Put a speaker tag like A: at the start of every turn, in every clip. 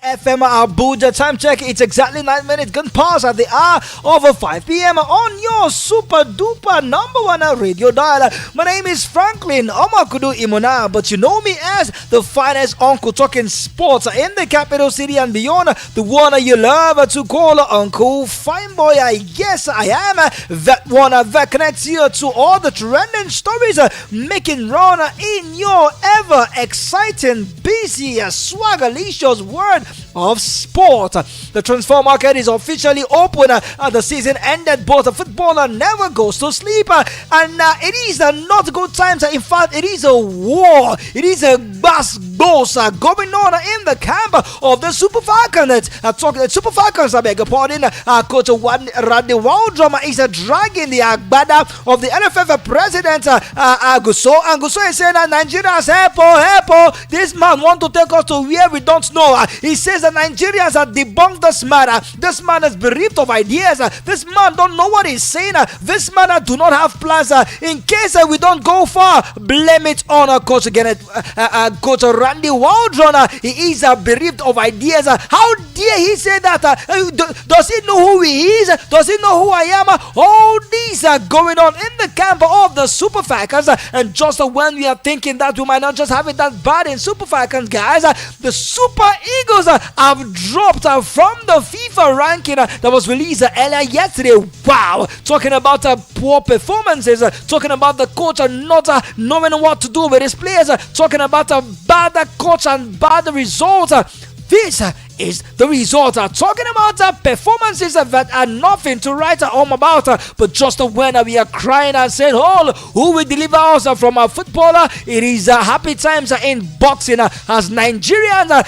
A: FM Abuja. Time check, it's exactly 9 minutes gone past at the hour of 5 p.m. on your super duper number one radio dial. My name is Franklin Omakudu Imona, but you know me as the finest uncle talking sports in the capital city and beyond. The one you love to call Uncle Fine Boy. Yes, I am that one that connects you to all the trending stories making run in your ever exciting, busy, swaggerlicious world of sport. The transfer market is officially open. The season ended, but the footballer never goes to sleep. And it is not good times. In fact, it is a war. It is a bass goals going on in the camp of the Super Falcons. Super Falcons, I beg your pardon. Coach Randy Waldrum is dragging the agbada of the NFF president, Aguso. And Aguso is saying that Nigerians, help, this man want to take us to where we don't know. He says that Nigerians are debunked this matter. This man is bereft of ideas. This man don't know what he's saying. This man do not have plans. In case we don't go far, blame it on Coach Coach Randy Waldron. He is bereft of ideas. How dare he say that? Does he know who he is? Does he know who I am? All these are going on in the camp of the Super Falcons. And just when we are thinking that we might not just have it that bad in Super Falcons, guys, the Super Eagles have dropped from the FIFA ranking that was released earlier yesterday. Wow, talking about poor performances, talking about the coach not knowing what to do with his players, talking about a bad coach and bad results. This is the result. Talking about performances that are nothing to write home about, but just when we are crying and saying, "Oh, who will deliver us from a footballer?" It is happy times in boxing as Nigerians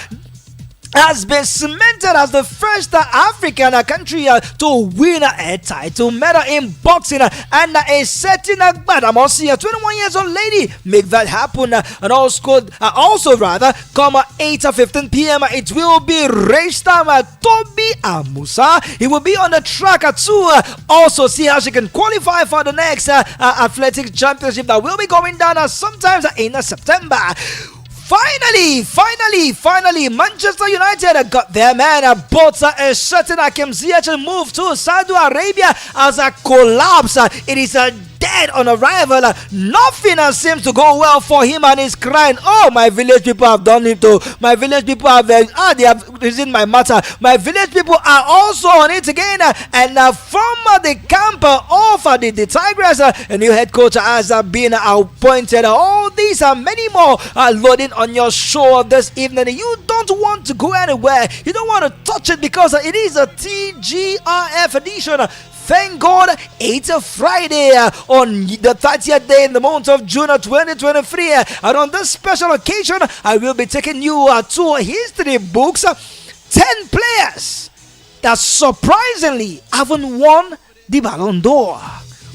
A: has been cemented as the first African country to win a title medal in boxing, and a certain Gbadamosi, a 21 years old lady, make that happen. And also rather come 8:15 p.m. it will be race time. Toby Amusa, he will be on the track to also see how she can qualify for the next athletics championship that will be going down sometimes in September. Finally, Manchester United got their man. But a certain Hakim Ziyech move to Saudi Arabia as a collapse. It is a dead on arrival. Nothing seems to go well for him, and he's crying, "Oh, my village people have done it too. My village people have they have reasoned my matter. My village people are also on it again." And from the camp of the Tigers, a new head coach has been appointed. All these and many more are loading on your show this evening. You don't want to go anywhere. You don't want to touch it because it is a TGRF edition. Thank God it's a Friday on the 30th day in the month of June 2023. And on this special occasion, I will be taking you to history books. 10 players that surprisingly haven't won the Ballon d'Or.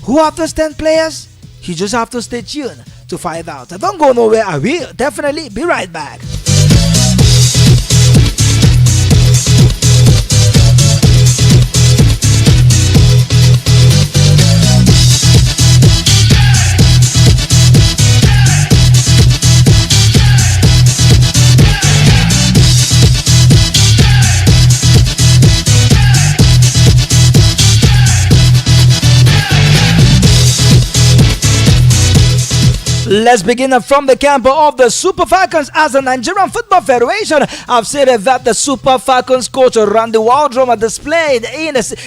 A: Who are those 10 players? You just have to stay tuned to find out. Don't go nowhere. I will definitely be right back. Let's begin from the camp of the Super Falcons. As the Nigerian Football Federation have said that the Super Falcons coach Randy Waldrum displayed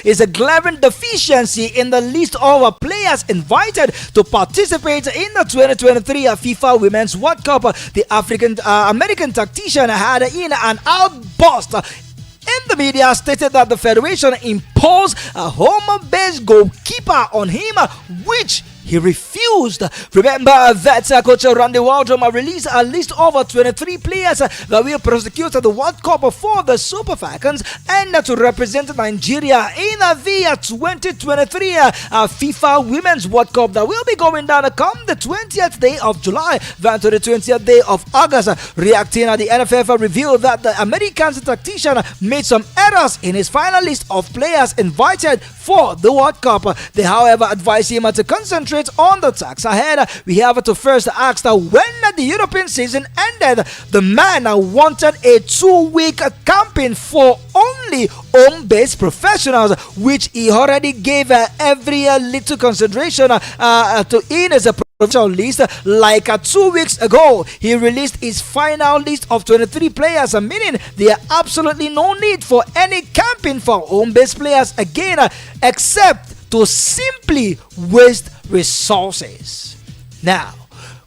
A: is a glaring deficiency in the list of players invited to participate in the 2023 FIFA Women's World Cup. The American tactician had in an outburst in the media stated that the federation imposed a home-based goalkeeper on him, which he refused. Remember that Coach Randy Waldrum released a list of 23 players that will prosecute the World Cup for the Super Falcons and to represent Nigeria in the 2023 FIFA Women's World Cup that will be going down come the 20th day of July then to the 20th day of August. Reacting at the NFF revealed that the American tactician made some errors in his final list of players invited for the World Cup. They however advised him to concentrate concentrate on the task ahead, we have to first ask when the European season ended, the man wanted a 2-week camping for only home-based professionals, which he already gave every little consideration to in as a professional list. Like 2 weeks ago, he released his final list of 23 players, meaning there are absolutely no need for any camping for home-based players again, except to simply waste resources. Now,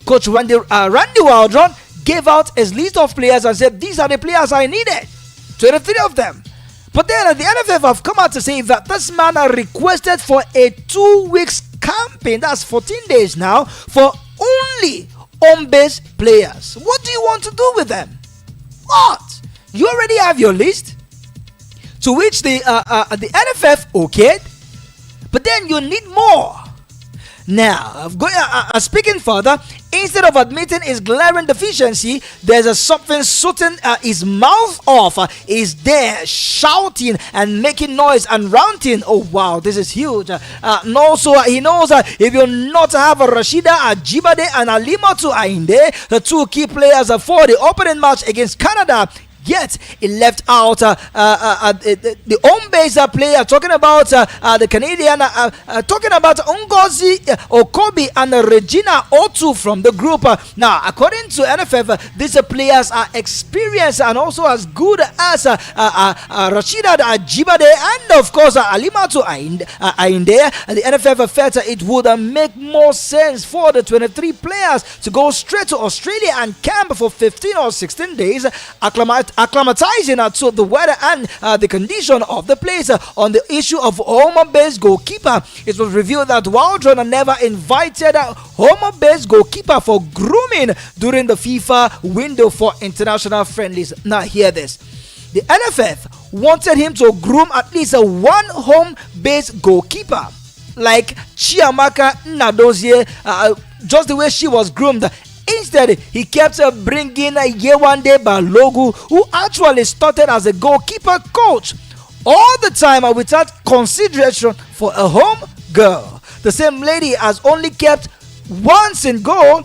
A: Coach Randy Waldron gave out his list of players and said, these are the players I needed, 23 of them. But then the NFF have come out to say that this man requested for a 2 weeks camping, that's 14 days now, for only home-based players. What do you want to do with them? What? You already have your list? To which the NFF okayed, but then you need more. Now, speaking further, instead of admitting his glaring deficiency, there's something shutting his mouth off. He's there shouting and making noise and ranting. Oh wow, this is huge. And also, he knows if you not have Rashida Ajibade and Alimatu Ainde, the two key players for the opening match against Canada, yet he left out the home-based player, talking about the Canadian, talking about Ngozi Okobi and Regina Otu from the group. Now, according to NFF, these players are experienced and also as good as Rashida Ajibade and, of course, Alimatu Ainde. The NFF felt it would make more sense for the 23 players to go straight to Australia and camp for 15 or 16 days, acclimatizing to the weather and the condition of the place. On the issue of home-based goalkeeper, it was revealed that Waldron never invited a home-based goalkeeper for grooming during the FIFA window for international friendlies. Now hear this. The NFF wanted him to groom at least one home-based goalkeeper, like Chiamaka Nadozie, just the way she was groomed. Instead, he kept bringing Yewande Balogu, who actually started as a goalkeeper coach, all the time without consideration for a home girl. The same lady has only kept once in goal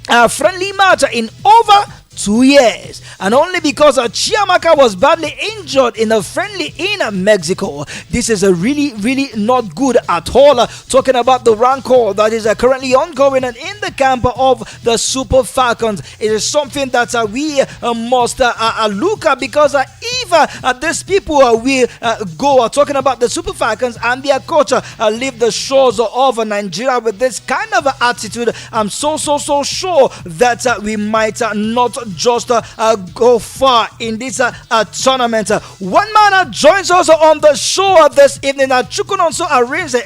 A: a friendly match in over 2 years, and only because Chiamaka was badly injured in a friendly in Mexico. This is a really not good at all. Talking about the rancor that is currently ongoing and in the camp of the Super Falcons, it is something that we must look at, because if these people will go talking about the Super Falcons and their coach leave the shores of Nigeria with this kind of attitude, I'm so sure that we might not just go far in this tournament. One man joins us on the show this evening. Chukunonso Arinze,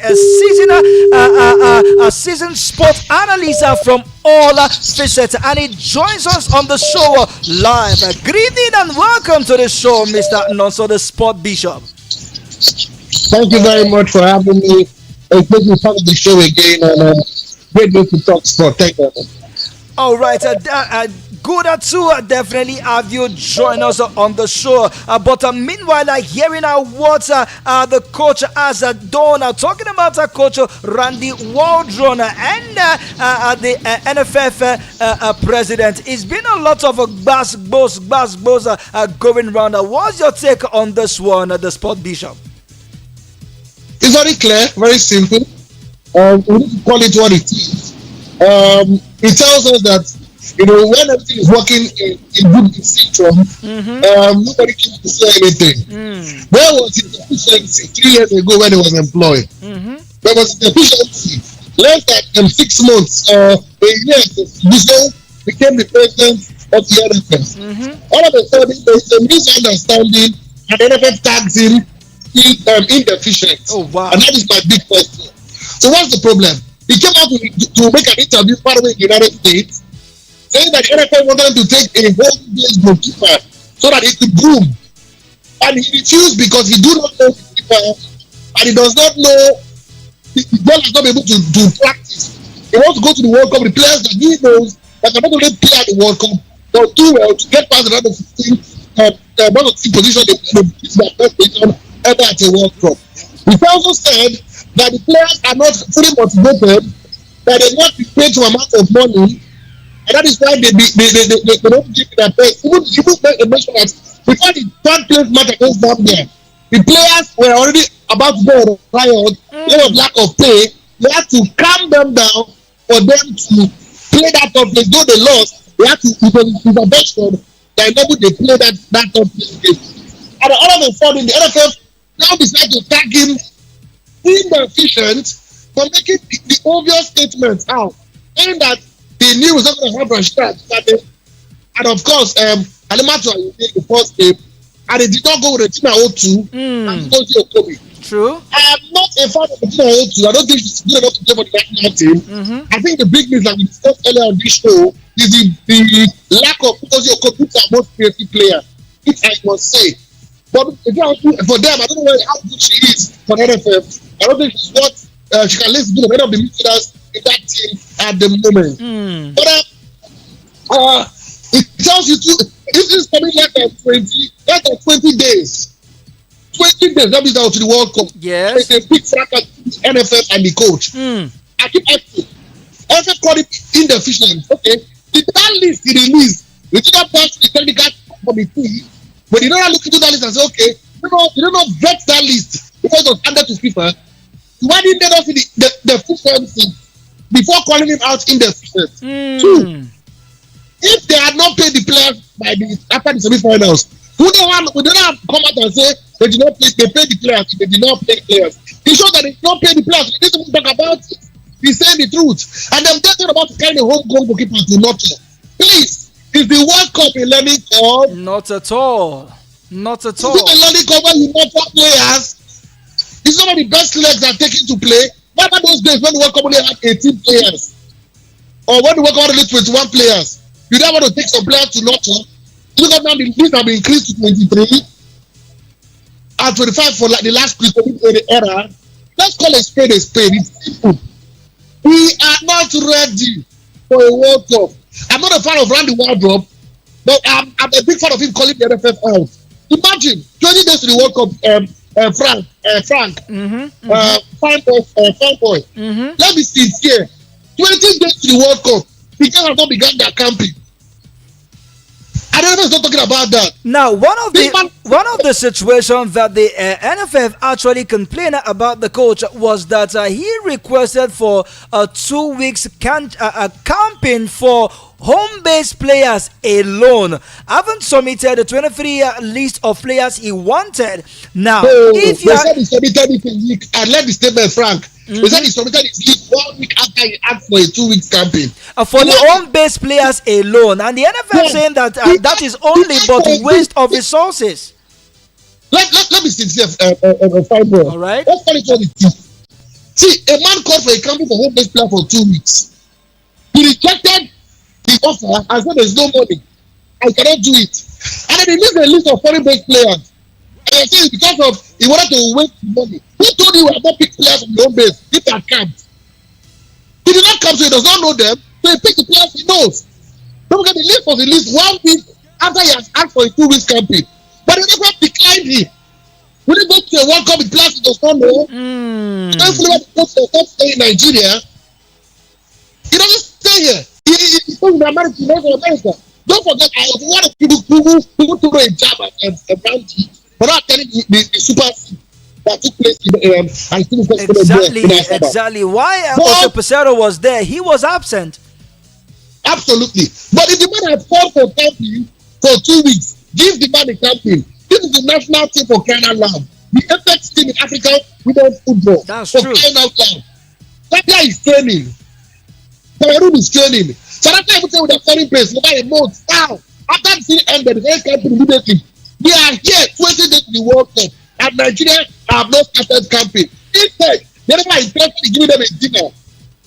A: a season sport analyst from all facets, and he joins us on the show live. Good evening and welcome to the show, Mr. Nonso, the Sport Bishop.
B: Thank you very much for having me. It's good to be part of the show again, and great to talk sport. Thank you.
A: All right, good to definitely have you join us on the show. But meanwhile, hearing what the coach has done, talking about Coach Randy Waldron and the NFF president, it's been a lot of buzz going around. What's your take on this one, the Sport Bishop?
B: It's very clear, very simple. We need to call it what it is. It tells us that, when everything is working in good systems, nobody can say anything. Where was his efficiency 3 years ago when he was employed? Where was his efficiency? Less than 6 months, a year, Bishop became the president of the NFF. All of a sudden, there's a misunderstanding, and the NFF tags him inefficient.
A: Oh, wow.
B: And that is my big question. So what's the problem? He came out to make an interview far away in the United States, saying that the NFL wanted to take a home-based goalkeeper so that he could groom. And he refused because he do not know the keeper, and he does not know, the girl has not been able to practice. He wants to go to the World Cup. The players that he knows that can not only play at the World Cup, but do well to get past the round of 16, one of the position they their best position ever at a World Cup. He also said that the players are not fully motivated that they not be paid some amount of money, and that is why they don't give their pay. Even mention that before the third place match against Zambia, the players were already about to go on riot. There was lack of pay. They had to calm them down for them to play that third place. Though they lost, they had to intervention that enabled they play that third place game. And all of a sudden, the NFF now decided to tag him inefficient for making the obvious statements out, saying that they knew it was not going to happen Saturday. And of course, Alimatu in the first game, and they did not go with the team 0-2 and go to Okobi.
A: True.
B: I am not a fan of the team 0-2. I don't think she's good enough to play for the national team. I think the big news that we discussed earlier on this show is the lack of, because Okobi is our most creative player, which I must say. But for them, I don't know how good she is for NFF. I don't think she's what she can listen to the many of the midfielders in that team at the moment. But it tells you too, this is coming less than 20 days. 20 days, that means out to the World Cup.
A: Yes.
B: It's a big fracas NFF and the coach. I keep asking. NFF called it inefficient. Okay. That list he released, we did not pass the technical committee, but you don't look into that list and say, okay, you don't know vet that list because it was handed to FIFA. Why didn't they not see the efficiency before calling him out inefficient? Two, if they had not paid the players after the semi-finals, would they not come out and say they did not play, they paid the players, they did not pay the players? It shows that they did not pay the players. They didn't talk about it. He's saying the truth. And then they're talking about carrying the homegrown goalkeeper to nurture. Please, is the World Cup a learning curve?
A: Not at all. Not at all.
B: Is it a learning curve when you nurture players? Is some of the best legs are taken to play? What about those days when the World Cup only had 18 players? Or when the World Cup only had 21 players? You don't want to take some players to nurture. Look at now, the list have been increased to 23 and 25 for like the last pre-COVID era. Let's call a spade a spade. It's simple. We are not ready for a World Cup. I'm not a fan of Randy Waldrum, but I'm a big fan of him calling the NFF out. Imagine 20 days to the World Cup, Frank, fine boy. Let me sincere. 20 days to the World Cup. The guys have not begun their camping. I don't know if not talking about that.
A: Now, one of the situations that the NFF actually complained about the coach was that he requested for 2 weeks camping for home-based players alone. Haven't submitted the 23 list of players he wanted. Now, if you
B: said he submitted it in week, I let the statement, Frank. They said he submitted his list 1 week after he asked for a 2 weeks campaign.
A: For the home-based players alone, and the NFF saying that that is only but waste of resources.
B: Let me sincere, fine boy.
A: All right.
B: Let's call it what it is. See, a man called for a camping for home-based player for 2 weeks. He rejected the offer and said there's no money. I cannot do it. And then he leaves a list of foreign-based players. And I say because of he wanted to waste money. Who told you we have not picked players from the home base? If they are camped. He did not come, so he does not know them. So he picked the players he knows. Don't forget the list was released 1 week after he has asked for a 2 weeks campaign. But the NFF declined him. When he go to a World Cup with players he does not know, thankfully when he goes to stay in Nigeria, he doesn't stay here. He's going to America, he goes to America. Don't forget, I was one of people who threw a jab at Brandy. But not telling the super that took place in
A: Exactly. Why Jose Pesero was there? He was absent.
B: Absolutely. But if the man had called for camping for 2 weeks, give the man a camping. This is the national team for crying out loud. The apex team in Africa without football.
A: That's
B: for
A: true.
B: Crying out loud. Zambia is training. Cameroon is training. South Africa even say with their foreign base over a month. Now, after the season ended, the camping immediately. We are here 20 days to the World Cup, and Nigeria have not started camping. Instead, they never interested in giving them a dinner.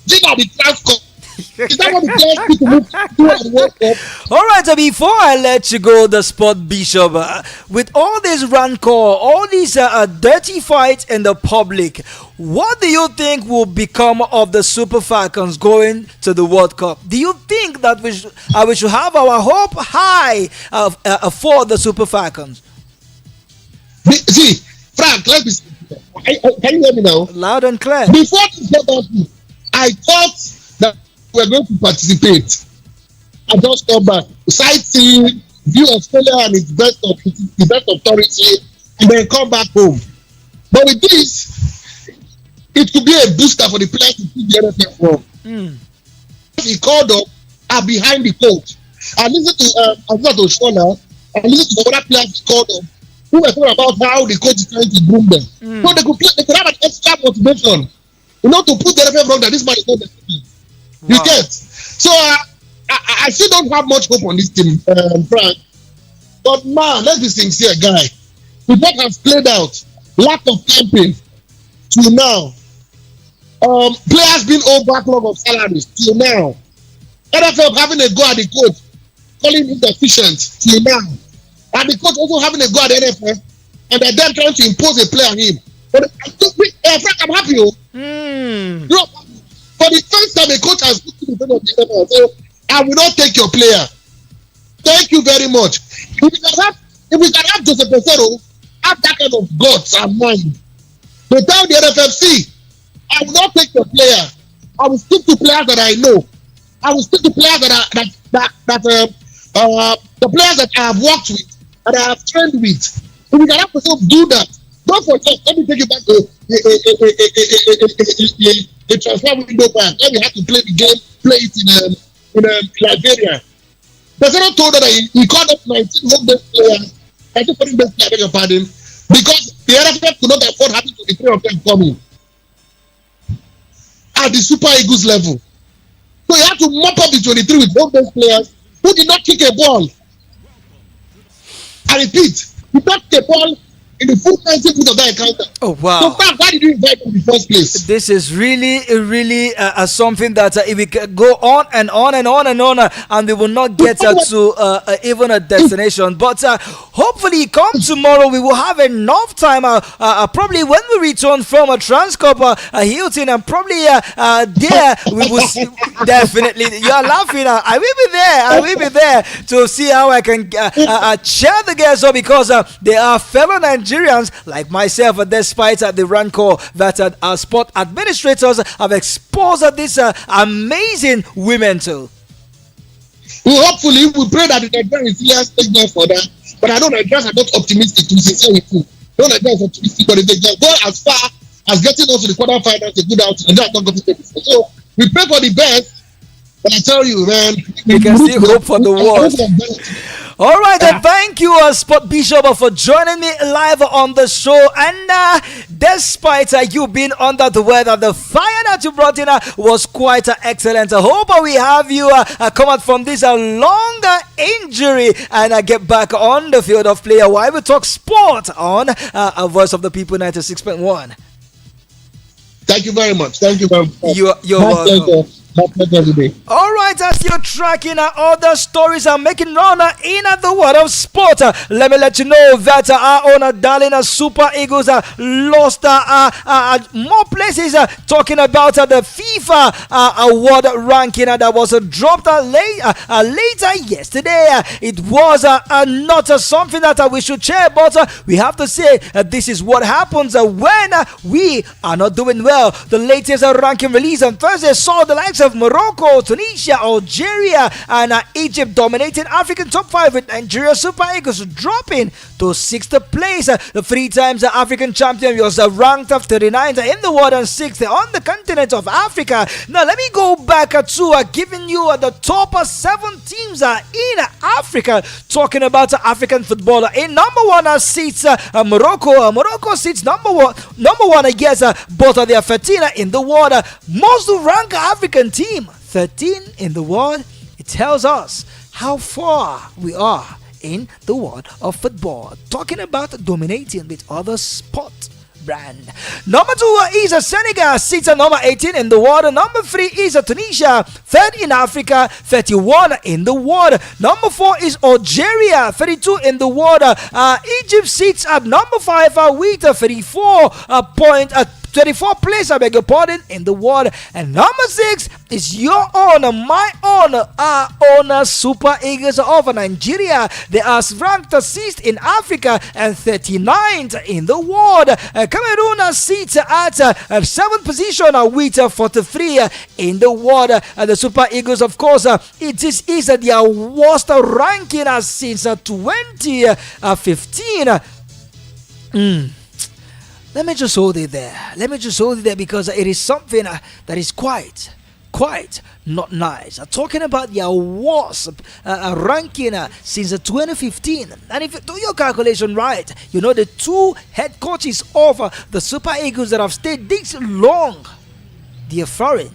B: Dinner the transport. Is that what the players need to move to at the World Cup?
A: All right, so before I let you go, the sport bishop, with all this rancor, all these dirty fights in the public, what do you think will become of the Super Falcons going to the World Cup? Do you think that we should have our hope high for the Super Falcons?
B: See, Frank, let me can you hear me now?
A: Loud and clear.
B: Before this got happened, I thought we're going to participate. I just come back, sightseeing, view Australia and its best authority, and then come back home. But with this, it could be a booster for the players to keep the NFF wrong. He called up are behind the coach. I listened to Oshola, I listened to the other players he called up who were talking about how the coach is trying to groom them. So they could have an extra motivation, to put the NFF wrong that this man is not the team. You get? So I still don't have much hope on this team, Frank. But man, let's be sincere, guy. With what has played out, lack of camping till now, players being owed backlog of salaries till now, NFF having a go at the coach, calling him deficient till now, and the coach also having a go at the NFF, and they're then trying to impose a play on him. But Frank, I'm happy. For the first time, a coach has put in front of the NFF, so I will not take your player. Thank you very much. If we can have Joseph Pesero have that kind of guts and mind, they tell the NFF, see, I will not take your player. I will stick to players that I know. I will stick to players the players that I have worked with, that I have trained with. If we can have Pesero do that, don't forget. Let me take you back to a transfer window back. Then we had to play the game, play it in Liberia. Pesero told her that he called up 19 home-based players, 19 foreign-based players, I beg your pardon, because the NFF could not afford having 23 of them coming at the Super Eagles level. So he had to mop up the 23 with home-based players who did not kick a ball. I repeat, he not kick a ball in the full 90 minutes of that encounter.
A: Oh, wow.
B: So, Frank, why did you invite him in the first place?
A: This is really something that if we can go on and on and on and on, and we will not get to even a destination. But hopefully, come tomorrow, we will have enough time. Probably when we return from a Transcorp Hilton, and probably there we will see, definitely. You are laughing. I will be there. I will be there to see how I can cheer the girls up, because they are fellow Nigerians like myself, despite the rancor that our sport administrators have exposed these amazing women to.
B: Well, hopefully, we pray that the Nigerian resilience takes them for that. But I know Nigerians are not optimistic, to be sincere with you. No Nigerians are optimistic, but if they can go as far as getting us to the quarterfinals, a good outing, and that's not going to take it. So we pray for the best. But I tell you, man,
A: we can still hope for the worst. All right, then thank you, Sport Bishop, for joining me live on the show. And despite you being under the weather, the fire that you brought in was quite excellent. I hope we have you come out from this long injury and get back on the field of play while we talk sport on a Voice of the People 96.1.
B: Thank you very much. Thank you very much.
A: You're welcome. All right, as you're tracking other stories are making run in the world of sport, let me let you know that our own darling Super Eagles lost more places. Talking about the FIFA award ranking that was dropped later yesterday. It was not something that we should share, but we have to say this is what happens when we are not doing well. The latest ranking release on Thursday saw the likes of Morocco, Tunisia, Algeria, and Egypt dominating African top 5, with Nigeria Super Eagles dropping to 6th place. The 3 times African champion was ranked 39th in the world and 6th on the continent of Africa. Now, let me go back to giving you the top 7 teams in Africa. Talking about African football, in number 1 sits Morocco. Morocco sits number one. Yes, both of their 13 in the world. Most ranked African team, 13 in the world. It tells us how far we are in the world of football. Talking about dominating with other sport brand. Number 2 is Senegal, sits at number 18 in the world. Number 3 is Tunisia, 3rd in Africa, 31 in the world. Number 4 is Algeria, 32 in the world. Egypt sits at number 5 with 34 24th place, I beg your pardon, in the world. And number 6 is your own, my own, our own Super Eagles of Nigeria. They are ranked 6th in Africa and 39th in the world. Cameroon sits at 7th position with 43 in the world. The Super Eagles, of course, it is their worst ranking since 2015. Let me just hold it there. Because it is something that is quite not nice. Talking about their worst ranking since 2015. And if you do your calculation right, you know the two head coaches of the Super Eagles that have stayed this long, they are foreign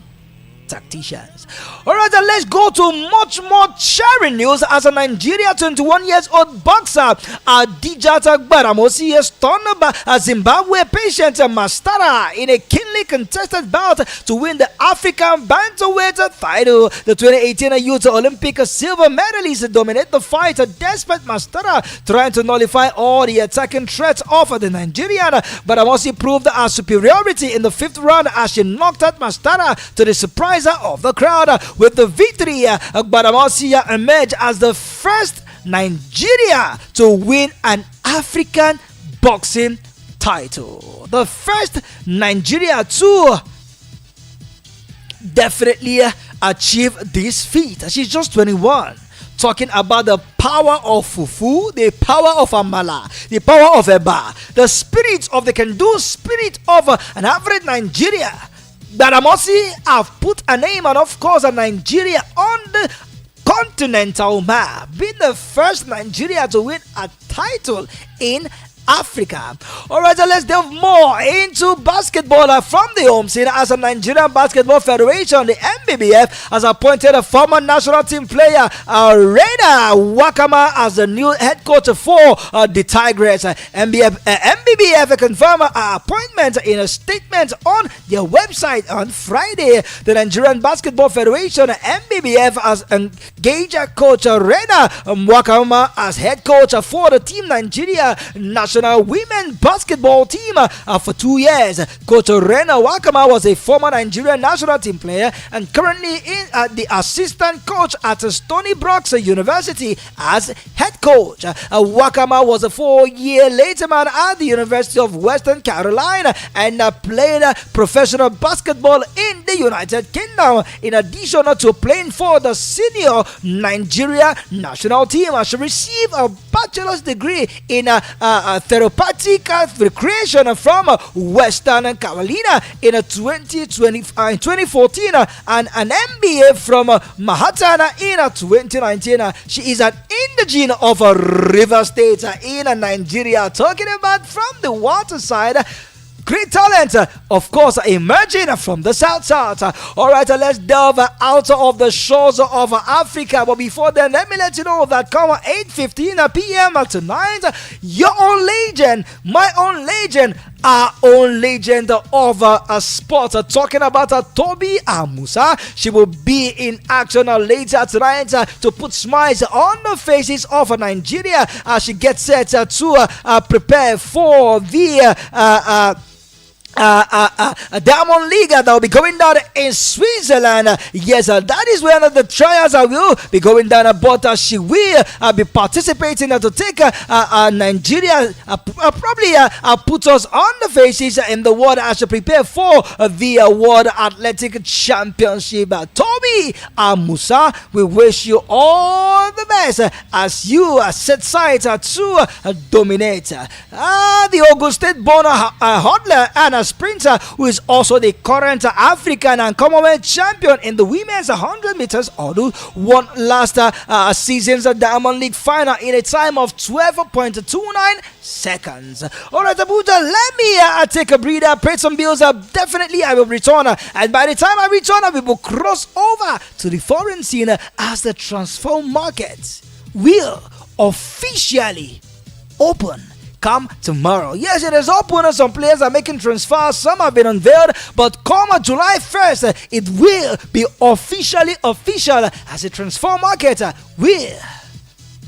A: tacticians. Alright, let's go to much more cheering news as a Nigeria 21 years old boxer Adijata Gbaramosi stunned a Zimbabwe patient Mastara in a keenly contested bout to win the African bantamweight title. The 2018 Youth Olympic silver medalist dominate the fight despite Mastara trying to nullify all the attacking threats of the Nigerian. Gbaramosi proved her superiority in the 5th round as she knocked out Mastara to the surprise of the crowd. With the victory, Gbaramosi emerged as the first Nigeria to win an African boxing title. The first Nigeria to definitely achieve this feat. She's just 21. Talking about the power of fufu, the power of amala, the power of eba, the spirit of the can-do, spirit of an average Nigeria. Gbaramosi have put a name and of course a Nigeria on the continental map, being the first Nigeria to win a title in Africa. Alright, let's delve more into basketball from the home scene as a Nigerian Basketball Federation, the NBBF, has appointed a former national team player, Reda Wakama, as the new head coach for the Tigers. NBBF confirmed her appointment in a statement on their website on Friday. The Nigerian Basketball Federation, NBBF, has engaged coach Reda Wakama as head coach for the Team Nigeria national women basketball team for 2 years. Coach Rena Wakama was a former Nigerian national team player and currently in the assistant coach at Stony Brook University as head coach. Wakama was a 4-year later man at the University of Western Carolina and played professional basketball in the United Kingdom. In addition to playing for the senior Nigeria national team, she received a bachelor's degree in therapeutic recreation from Western Carolina in 2014 and an MBA from Manhattan in 2019. She is an indigene of River State in Nigeria. Talking about from the water side, great talent, of course, emerging from the South. Alright, let's delve out of the shores of Africa. But before then, let me let you know that come 8:15 p.m. tonight, your own legend, my own legend, our own legend of sport, talking about Toby Amusa. She will be in action later tonight to put smiles on the faces of Nigeria as she gets set to prepare for the Diamond League that will be going down in Switzerland. Yes, that is where the trials will be going down, but she will be participating to take Nigeria, probably put us on the faces in the world as she prepare for the World Athletic Championship. Toby Amusa, we wish you all the best as you set sight to dominate. The Ogun State born hurdler and sprinter who is also the current African and Commonwealth champion in the women's 100 meters hurdle won last season's Diamond League final in a time of 12.29 seconds. Alright, Abuja, let me take a breather, pay some bills. Definitely I will return, and by the time I return we will cross over to the foreign scene as the transfer market will officially open come tomorrow. Yes, it is open. Some players are making transfers. Some have been unveiled. But come July 1st, it will be officially official as the transfer market will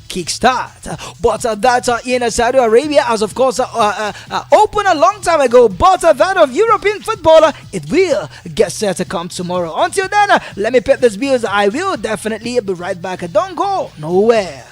A: kickstart. But that in Saudi Arabia has, of course, opened a long time ago. But that of European football, it will get set to come tomorrow. Until then, let me pay this bills. I will definitely be right back. Don't go nowhere.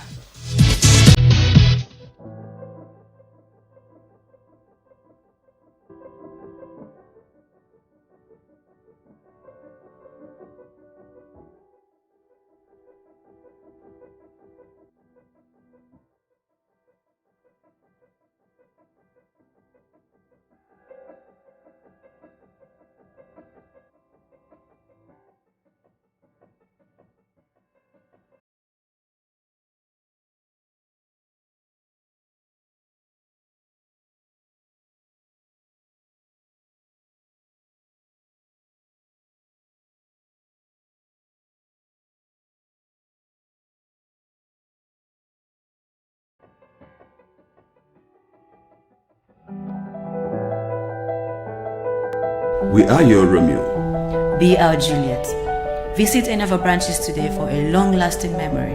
C: We are your Romeo.
D: Be our Juliet. Visit any of our branches today for a long-lasting memory.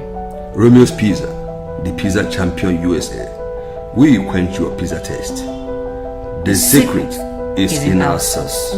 C: Romeo's Pizza, the pizza champion USA. We quench your pizza taste. The secret is in our sauce.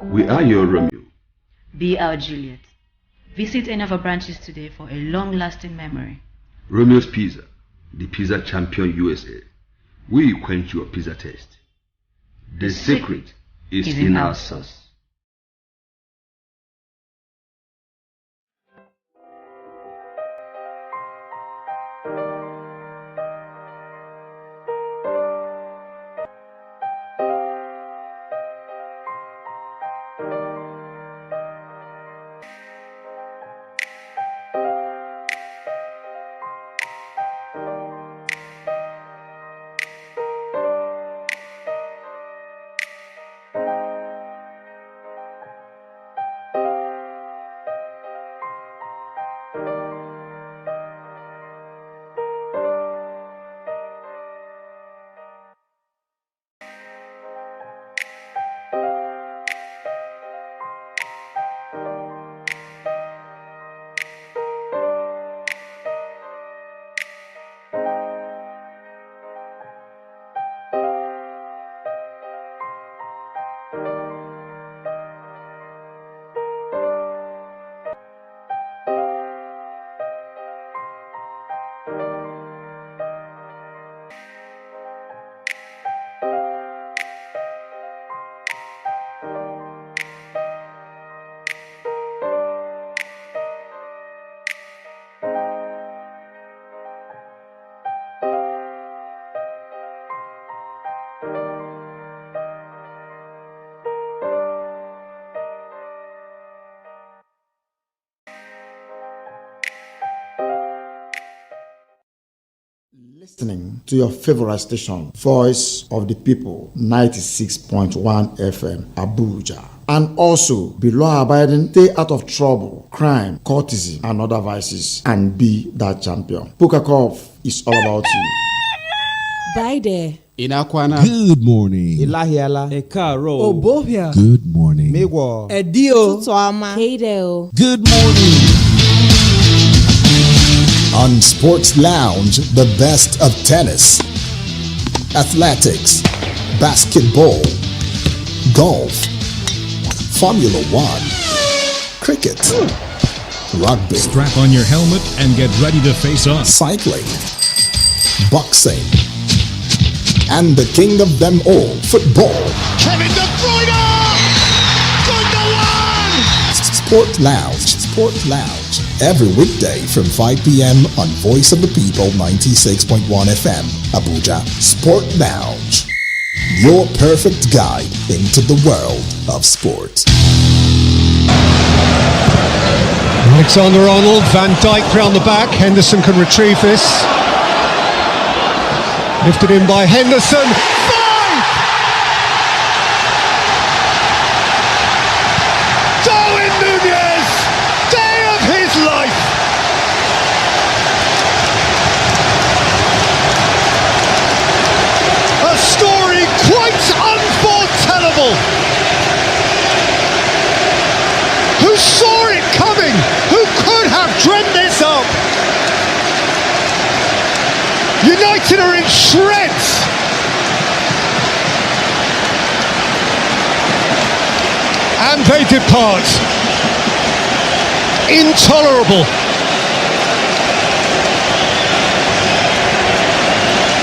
C: We are your Romeo.
D: Be our Juliet. Visit any of our branches today for a long-lasting memory.
C: Romeo's Pizza, the pizza champion USA. We quench your pizza taste. The secret is in our sauce.
E: Listening to your favorite station, Voice of the People, 96.1 FM, Abuja. And also, be law-abiding, stay out of trouble, crime, courtesy, and other vices, and be that champion. Pukakov is all about you.
F: Bye there.
G: Inakwana.
H: Good morning.
G: Ilahiala.
F: Ekaro.
A: Obohia.
H: Good morning.
G: Mewo.
F: Edio. Tutuama. Heideo.
H: Good morning. On Sports Lounge, the best of tennis, athletics, basketball, golf, Formula One, cricket, rugby.
I: Strap on your helmet and get ready to face off.
H: Cycling, boxing, and the king of them all, football.
G: Kevin De Bruyne!
H: Sport Lounge. Every weekday from 5 p.m. on Voice of the People 96.1 FM, Abuja. Sport Lounge. Your perfect guide into the world of sports.
G: Alexander-Arnold, Van Dijk round the back. Henderson can retrieve this. Lifted in by Henderson. Darwin Núñez, day of his life. A story quite unforetellable. Who saw it coming? Who could have dreamt this up? United are in shreds. And they depart. Intolerable.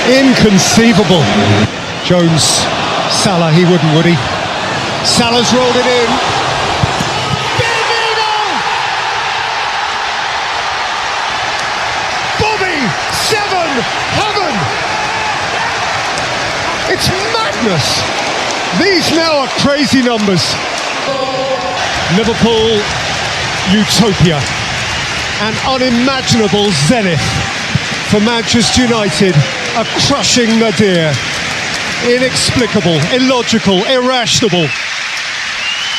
G: Inconceivable. Jones, Salah, he wouldn't, would he? Salah's rolled it in. Firmino! Bobby, 7, heaven! It's madness. These now are crazy numbers. Liverpool, utopia. An unimaginable zenith for Manchester United. A crushing nadir. Inexplicable, illogical, irrational.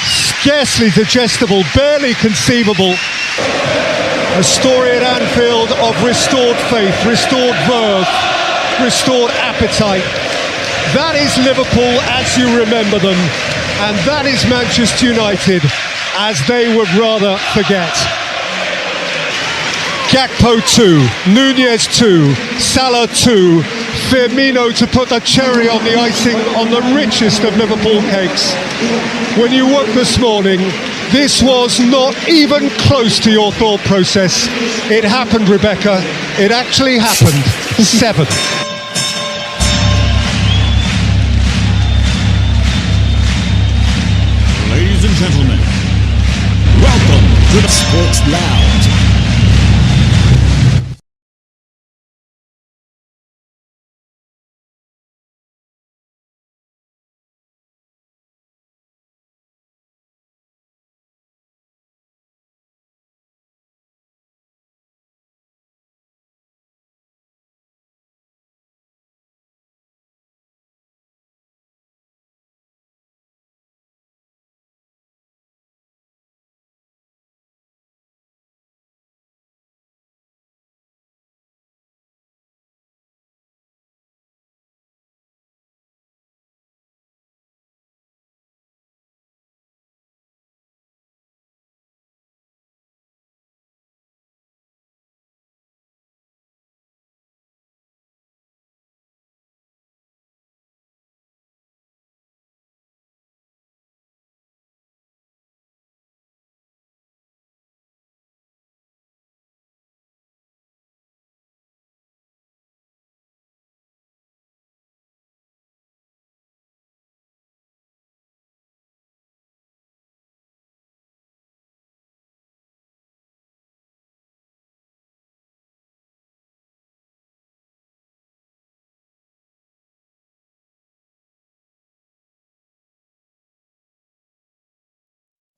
G: Scarcely digestible, barely conceivable. A story at Anfield of restored faith, restored verve, restored appetite. That is Liverpool as you remember them, and that is Manchester United as they would rather forget. Gakpo 2, Núñez 2, Salah 2, Firmino to put the cherry on the icing on the richest of Liverpool cakes. When you woke this morning, this was not even close to your thought process. It happened, Rebecca. It actually happened. 7.
I: Ladies and gentlemen, welcome to the
H: Sports Lounge.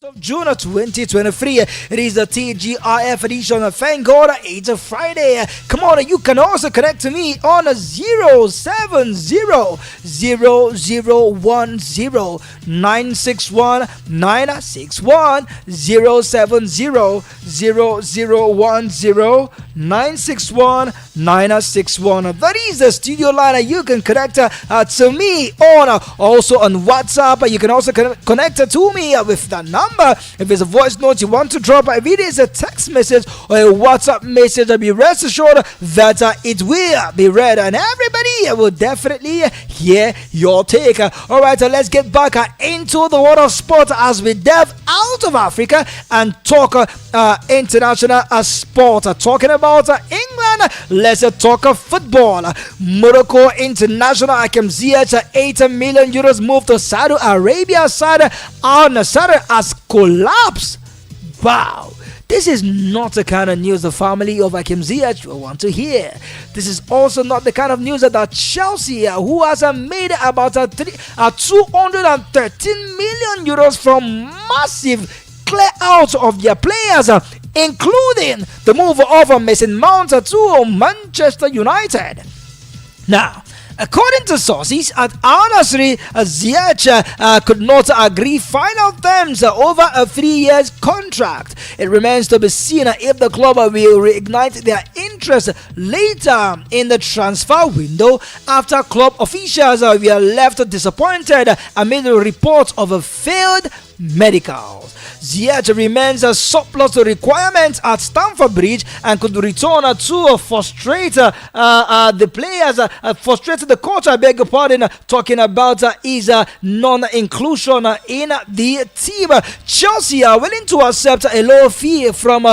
A: Of June of 2023. It is the TGIF edition. Thank God it's a Friday. Come on, you can also connect to me on 070-0010-961-961 070-0010-961-961. That is the studio line. You can connect to me on also on WhatsApp. You can also connect to me with the number. If it's a voice note you want to drop, if it is a text message or a WhatsApp message, be rest assured that it will be read and everybody will definitely hear your take. Alright, let's get back into the world of sport as we delve out of Africa and talk international sport. Talking about England let's talk of football. Morocco international Hakim Ziyech, 8 million euros move to Saudi Arabia side. Al Nassr has collapsed. Wow. This is not the kind of news the family of Hakim Ziyech will want to hear. This is also not the kind of news that Chelsea, who has made about 213 million euros from massive clear out of their players, including the move of Mason Mount to Manchester United. Now, according to sources at Al Nassr, Ziyech could not agree final terms over a 3-year contract. It remains to be seen if the club will reignite their interest later in the transfer window after club officials were left disappointed amid reports of a failed medicals. Ziyech remains a surplus to requirements at Stamford Bridge and could return to frustrate the players, frustrate the coach, I beg your pardon, talking about his non-inclusion in the team. Chelsea are willing to accept a low fee from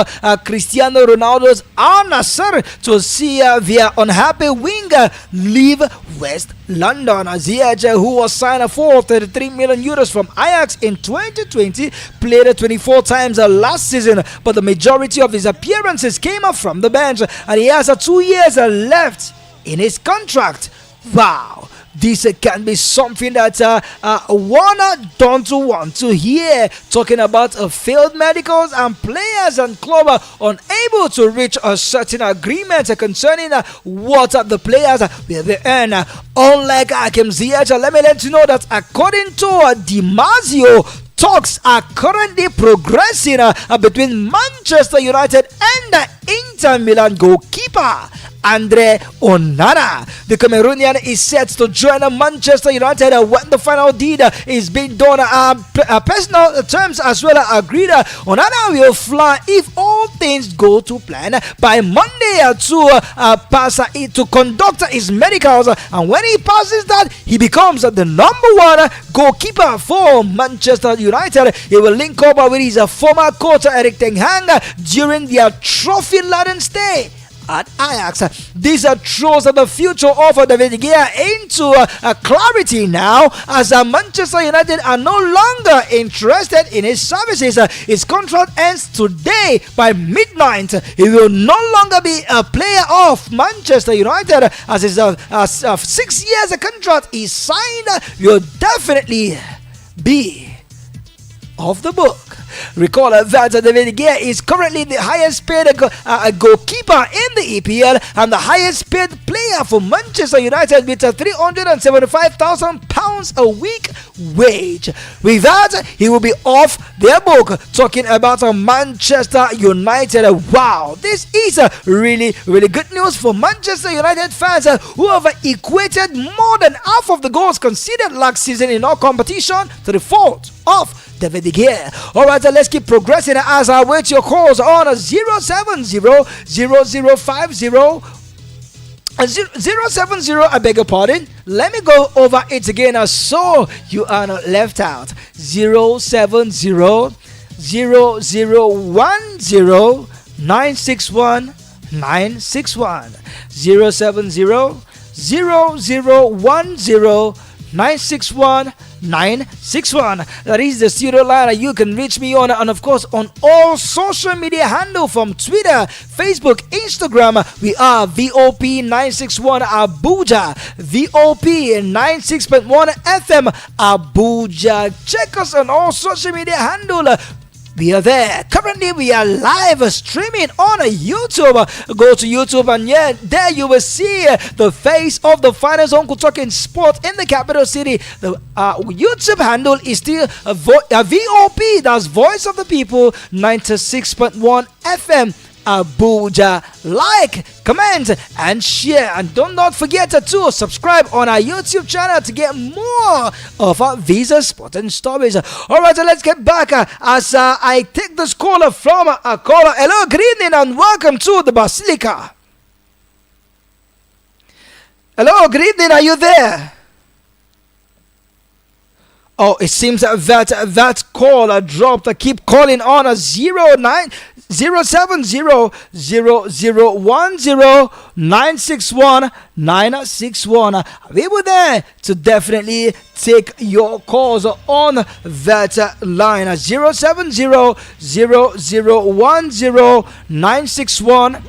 A: Cristiano Ronaldo's Al Nassr to see their unhappy winger leave West London. Ziyech, who was signed for 33 million euros from Ajax in 2020, played 24 times last season, but the majority of his appearances came from the bench, and he has 2 years left in his contract. Wow. This can be something that one don't want to hear. Talking about failed medicals and players and club unable to reach a certain agreement concerning what the players will earn. Unlike Hakim Ziyech, let me let you know that according to Di Marzio, talks are currently progressing between Manchester United and the Inter Milan goalkeeper Andre Onana. The Cameroonian is set to join Manchester United when the final deed is being done. Personal terms as well are agreed. Onana will fly if all things go to plan by Monday to conduct his medicals, and when he passes that, he becomes the #1 goalkeeper for Manchester United. He will link up with his former coach Erik ten Hag during their trophy-laden stay at Ajax. This throws the future of David De Gea into clarity now, as Manchester United are no longer interested in his services. His contract ends today by midnight. He will no longer be a player of Manchester United, as his 6 years contract is signed will definitely be off the book. Recall that David De Gea is currently the highest paid goalkeeper in the EPL and the highest paid player for Manchester United with a £375,000 a week wage. With that, he will be off their book. Talking about Manchester United. Wow, this is really good news for Manchester United fans who have equated more than half of the goals conceded last season in all competition to the fault of David De Gea. Alright, let's keep progressing as I wait your calls on 070, I beg your pardon. Let me go over it again so you are not left out. 070 0010 961 961 070 0010 961 961. That is the studio line. You can reach me on, and of course on all social media handle, from Twitter, Facebook, Instagram. We are VOP961 Abuja, VOP96.1 FM Abuja. Check us on all social media handle. We are there. Currently, we are live streaming on YouTube. Go to YouTube, and there you will see the face of the finest Uncle Talking Sport in the capital city. The YouTube handle is still VOP, that's Voice of the People, 96.1 FM. Abuja. Like, comment, and share, and do not forget to subscribe on our YouTube channel to get more of our Visa Sporting stories. Alright, so let's get back as I take this caller from a caller. Hello, good evening, and welcome to the Basilica. Hello, good evening, are you there? Oh, it seems that call dropped. I keep calling on a 09 070-0010-961. We were there to definitely take your calls on that line. 070-0010-961.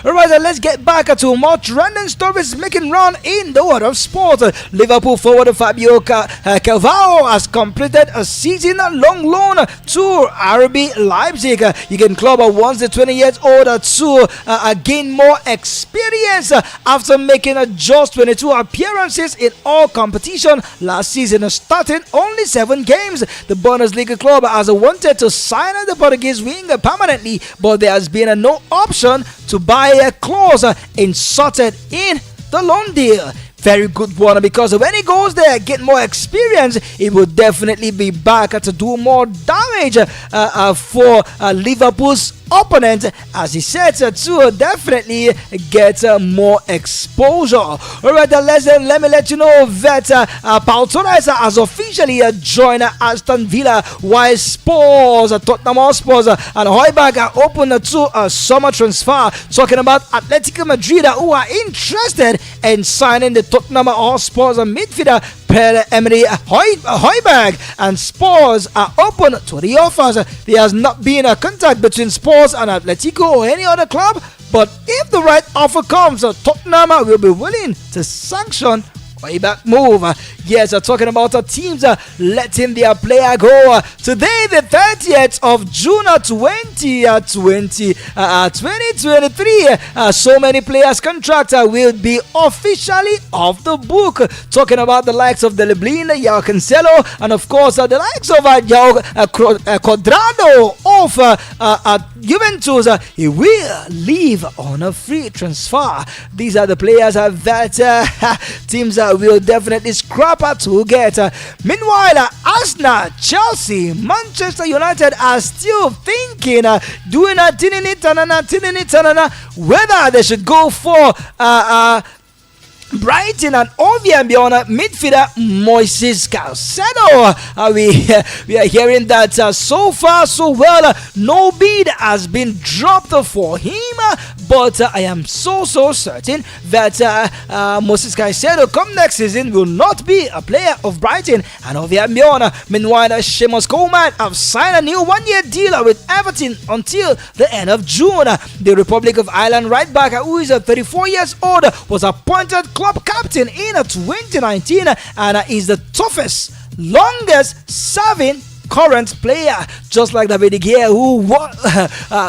A: Alright, let's get back to more trending stories making run in the world of sport. Liverpool forward Fabio Carvalho has completed a season-long loan to RB Leipzig. Jurgen Klopp wants the 20 years old to gain more experience after making just 22 appearances in all competition last season, starting only 7 games. The Bundesliga club has wanted to sign the Portuguese winger permanently, but there has been no option to buy a clause inserted in the loan deal. Very good one, because when he goes there, get more experience, he will definitely be back to do more damage for Liverpool's opponent, as he said, to definitely get more exposure. Alright, let me let you know that Paul Torres has officially joined Aston Villa, while Spurs, Tottenham Hotspur and Højbjerg are open to a summer transfer. Talking about Atletico Madrid, who are interested in signing the Tottenham Hotspur midfielder Pierre-Emerick Højbjerg, and Spurs are open to the offers. There has not been a contact between Spurs and Atletico or any other club, but if the right offer comes, Tottenham will be willing to sanction Højbjerg move. Yes, talking about teams letting their player go. Today, the 30th of June 2023, so many players' contracts will be officially off the book. Talking about the likes of De Bruyne, João Cancelo, and of course the likes of João Cuadrado of Juventus. He will leave on a free transfer. These are the players that teams will definitely scrap to get. Meanwhile, Arsenal, Chelsea, Manchester United are still thinking, doing a tinini whether they should go for Brighton and Albion midfielder Moises Caicedo. We are hearing that so far so well, no bid has been dropped for him, but I am so certain that Moises Caicedo come next season will not be a player of Brighton and Albion. Meanwhile, Seamus Coleman have signed a new 1-year deal with Everton until the end of June. The Republic of Ireland right back, who is 34 years old, was appointed club captain in 2019 and is the toughest, longest serving current player, just like David De Gea, who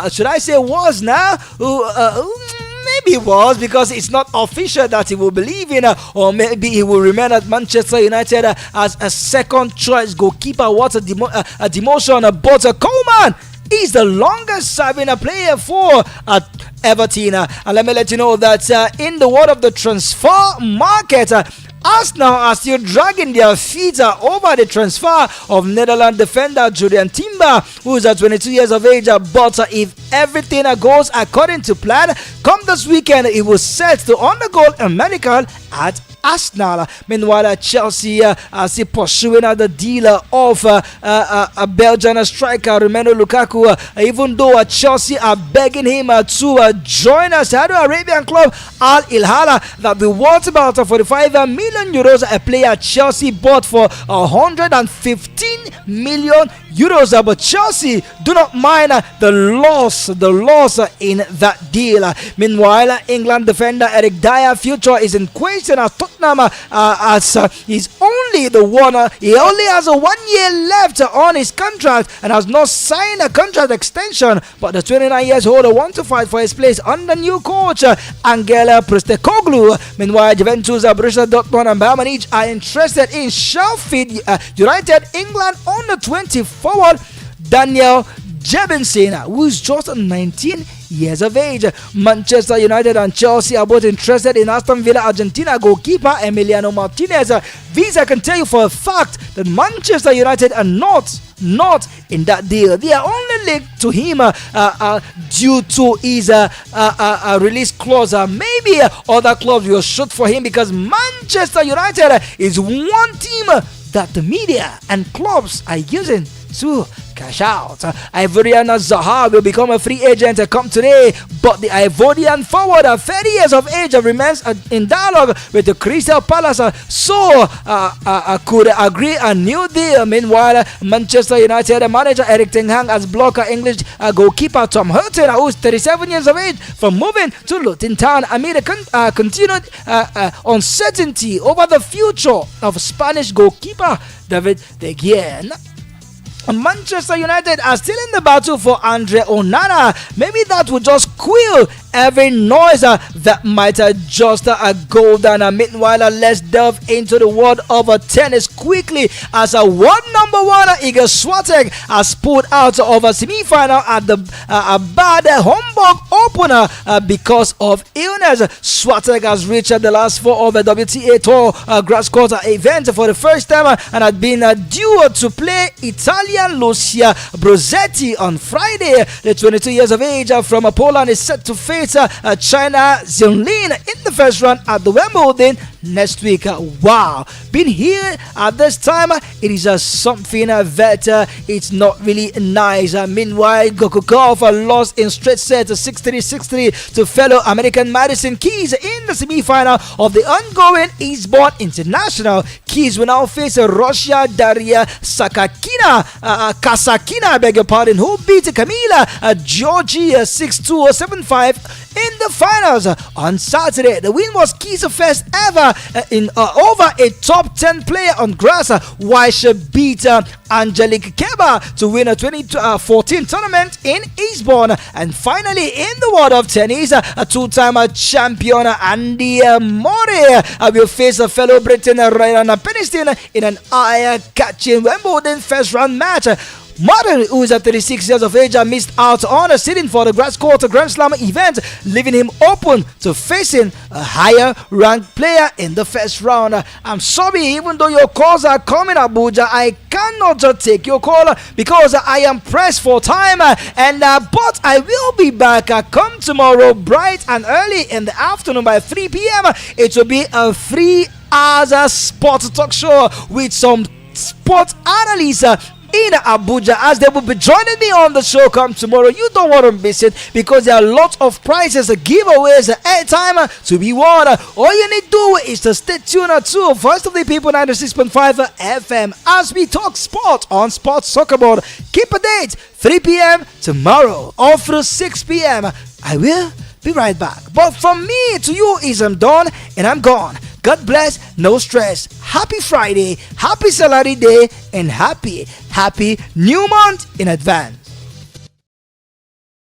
A: should I say was now, maybe was, because it's not official that he will be leaving, or maybe he will remain at Manchester United as a second choice goalkeeper. What a demotion. But Coleman is the longest serving player for Everton. And let me let you know that in the world of the transfer market, Arsenal are still dragging their feet over the transfer of Netherlands defender Julian Timber, who is 22 years of age. But if everything goes according to plan, come this weekend, he will set to undergo a medical at Arsenal. Meanwhile, Chelsea are still pursuing the deal of a Belgian striker, Romelu Lukaku, even though Chelsea are begging him to join a Saudi Arabian club, Al Hilal, that we want about 45 million euros, a player Chelsea bought for 115 million euros. But Chelsea do not mind the loss in that deal. Meanwhile, England defender Eric Dier's future is in question as Tottenham as he's only the one. He only has 1 year left on his contract and has not signed a contract extension. But the 29 years old wants to fight for his place under new coach Angela Postecoglou. Meanwhile, Juventus, Borussia Dortmund and Bayern Munich are interested in Sheffield United England under 20 forward Daniel Jebinson, who is just 19 years of age. Manchester United and Chelsea are both interested in Aston Villa Argentina goalkeeper Emiliano Martinez. These I can tell you for a fact that Manchester United are not in that deal. They are only linked to him due to his release clause. Maybe other clubs will shoot for him, because Manchester United is one team that the media and clubs are using to cash out. Ivorian Zaha will become a free agent come today, but the Ivorian forward, 30 years of age, remains in dialogue with the Crystal Palace, so could agree a new deal. Meanwhile, Manchester United manager Eric Ten Hag has blocked English goalkeeper Tom Hurton, who is 37 years of age, from moving to Luton Town amid a continued uncertainty over the future of Spanish goalkeeper David De Gea. Manchester United are still in the battle for Andre Onana. Maybe that would just quell every noise that might just go down. Meanwhile, let's delve into the world of tennis quickly, as world number one Iga Swiatek has pulled out of a semi-final at the Bad Homburg Open because of illness. Swiatek has reached the last four of the WTA Tour grass court event for the first time and had been due to play Italian Lucia Brosetti on Friday. The 22 years of age from Poland is set to face China Xiaolin in the first round at the Wimbledon next week. Wow, been here at this time, it is something that it's not really nice. Meanwhile, Gokukov lost in straight sets 6-3, 6-3 to fellow American Madison Keys in the semi-final of the ongoing Eastbourne International. Keys will now face Russia Daria Kasakina, I beg your pardon, who beat Camila Georgia 6-2 7-5 in the finals on Saturday. The win was Keys' first ever over a top 10 player on grass, while she beat Angelique Kerber to win a 2014 tournament in Eastbourne. And finally, in the world of tennis, a two-time champion Andy Murray will face a fellow Briton Ryan Peniston in an eye-catching Wimbledon first round match. Murray, who is at 36 years of age, missed out on a sitting for the grass court Grand Slam event, leaving him open to facing a higher ranked player in the first round. I'm sorry, even though your calls are coming, Abuja, I cannot just take your call because I am pressed for time. But I will be back come tomorrow bright and early in the afternoon by 3 p.m. It will be a 3 hours sports talk show with some sports analysts in Abuja, as they will be joining me on the show come tomorrow. You don't want to miss it because there are lots of prizes, giveaways, airtime to be won. All you need to do is to stay tuned to Voice of the People 96.5 FM as we talk sport on Sports Soccer Board. Keep a date, 3 p.m. tomorrow, all through 6 p.m. I will be right back. But from me to you is I'm done and I'm gone. God bless, no stress. Happy Friday, happy salary day, and happy new month in advance.